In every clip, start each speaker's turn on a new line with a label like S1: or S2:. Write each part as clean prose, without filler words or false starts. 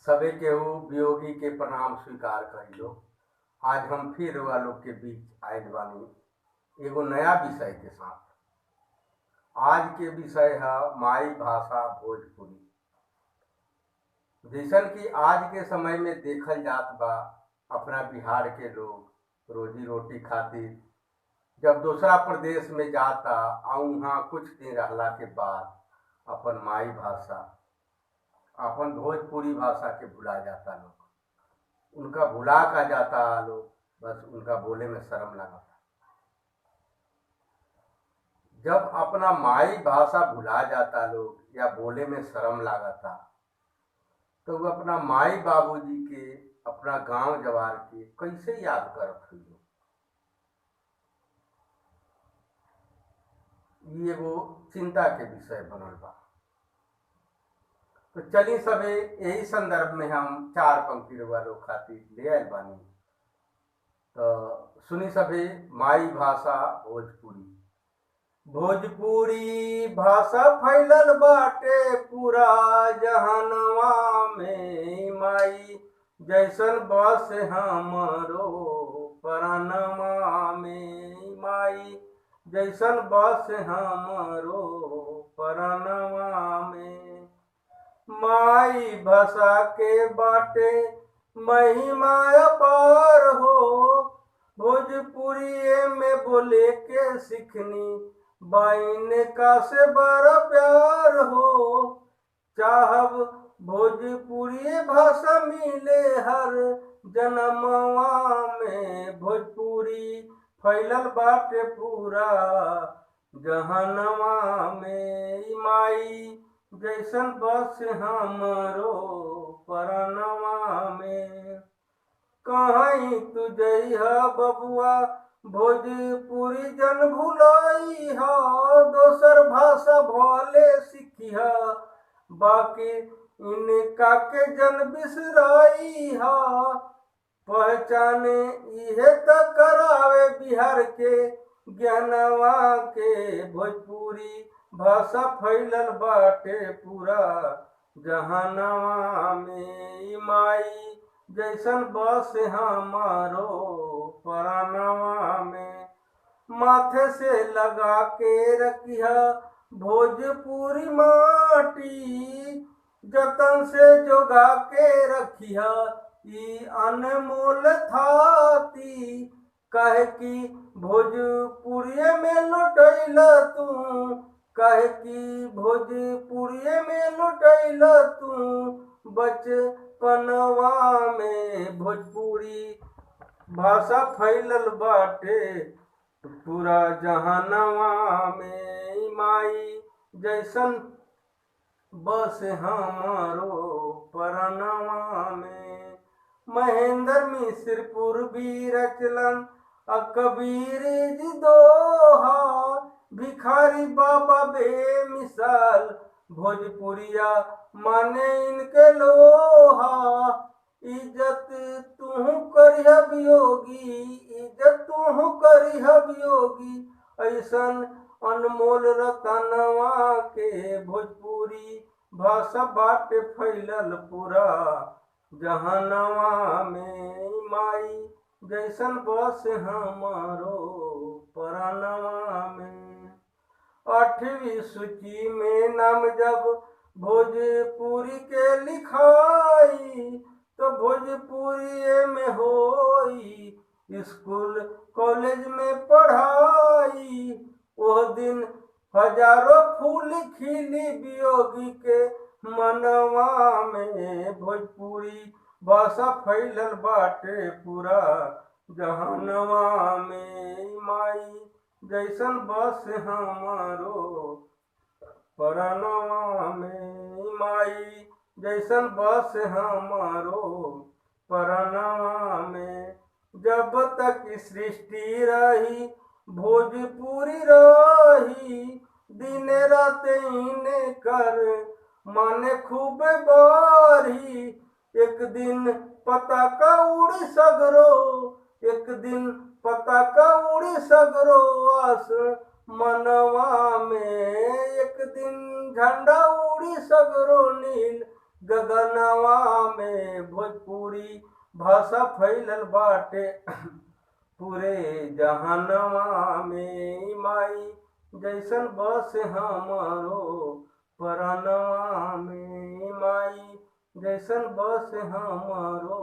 S1: सबे केहू वियोगी के प्रणाम स्वीकार करिलो। आज हम फिर रउआ लोग के बीच आइल बानी एगो नया विषय के साथ। आज के विषय है माई भाषा भोजपुरी। जैसन कि आज के समय में देखल जात बा, अपना बिहार के लोग रोजी रोटी खातिर जब दूसरा प्रदेश में जाता आ वहाँ कुछ दिन रहला के बाद अपन माई भाषा, अपन भोजपुरी भाषा के भुला जाता लोग। उनका भुला का जाता लोग, बस उनका बोले में शर्म लगता। जब अपना माई भाषा भुला जाता लोग या बोले में शर्म लागता, तो वो अपना माई बाबूजी के, अपना गांव जवार के कैसे याद करत हुई। ये एगो चिंता के विषय बनल बा। तो चली सबे यही संदर्भ में हम चार पंक्ति रउआ लोग खातिर ले आयल बानी। तो सुनी सबे माई भाषा भोजपुरी। भोजपुरी भाषा फैलल बाटे पूरा जहानवा में, माई जैसन बस हमरो परनवा में, माई जैसन बस हमरो परनवा में। माई भाषा के बाटे महिमा अपार हो, भोजपुरी में बोले के सिखनी बाइन का से बड़ा प्यार हो। चाहब भोजपुरी भाषा मिले हर जन्मवा में, भोजपुरी फैलल बाटे पूरा जहानवा में, माई जैसन बस हमरो परनवा में। कहीं तू जइहा बबुआ भोजपुरी जन भुलइहा, दोसर भाषा भले सीखिहा बाकी इनका के जन बिसरइहा। पहचाने इहे त करावे बिहार के ज्ञानवा के, भोजपुरी भाषा फैलल बाटे पूरा जहानवा में, माई जैसन बस हमारो परनवा में। माथे से लगा के रखिया भोजपुरी माटी, जतन से जोगा के रखिया ई अनमोल थाती। कहे कि भोजपुरी में लुटैला तू, कहे कि भोजपुरी में लुटैला तू बचपनवा में। भोजपुरी भाषा फैलल बाटे पूरा जहानवा में, माई जैसन बस हमारो परनवा में। महेंद्र मिश्र पूर्वी रचलन कबीर जी दोहा, भिखारी बाबा बेमिसाल भोजपुरिया माने इनके लोहा। इज्जत तू करिह वियोगी, इज्जत तू करिह वियोगी, ऐसन अनमोल रतनवा के। भोजपुरी भाषा बाटे फैलल पूरा जहानवा में, माई जैसन बस हमारो परनवा में। 8वीं सूची में नाम जब भोजपुरी के लिखाई, तो भोजपुरी में होई स्कूल कॉलेज में पढ़ाई। वो दिन हजारों फूल खिली वियोगी के मनवा में, भोजपुरी भाषा फैलल बाटे पूरा जहानवा में, माई जैसन बस हमारो परनवा में, माई जैसन बस हमारो परनवा में। जब तक सृष्टि रही भोजपुरी रही, दिन रात इने कर माने खूब बारी। एक दिन पताका उड़ी सगरो, एक दिन पताका उड़ी सगरो आस मनवा में। एक दिन झंडा उड़ी सगरो नील गगनवा में भोजपुरी भाषा फैलल बाटे पूरे जहानवा में माई जैसन बस हमारो परनवा में माई जैसन बस हमारो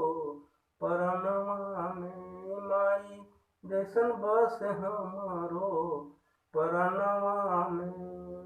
S1: परनवा में माई जैसन बस हमारो परनवा में।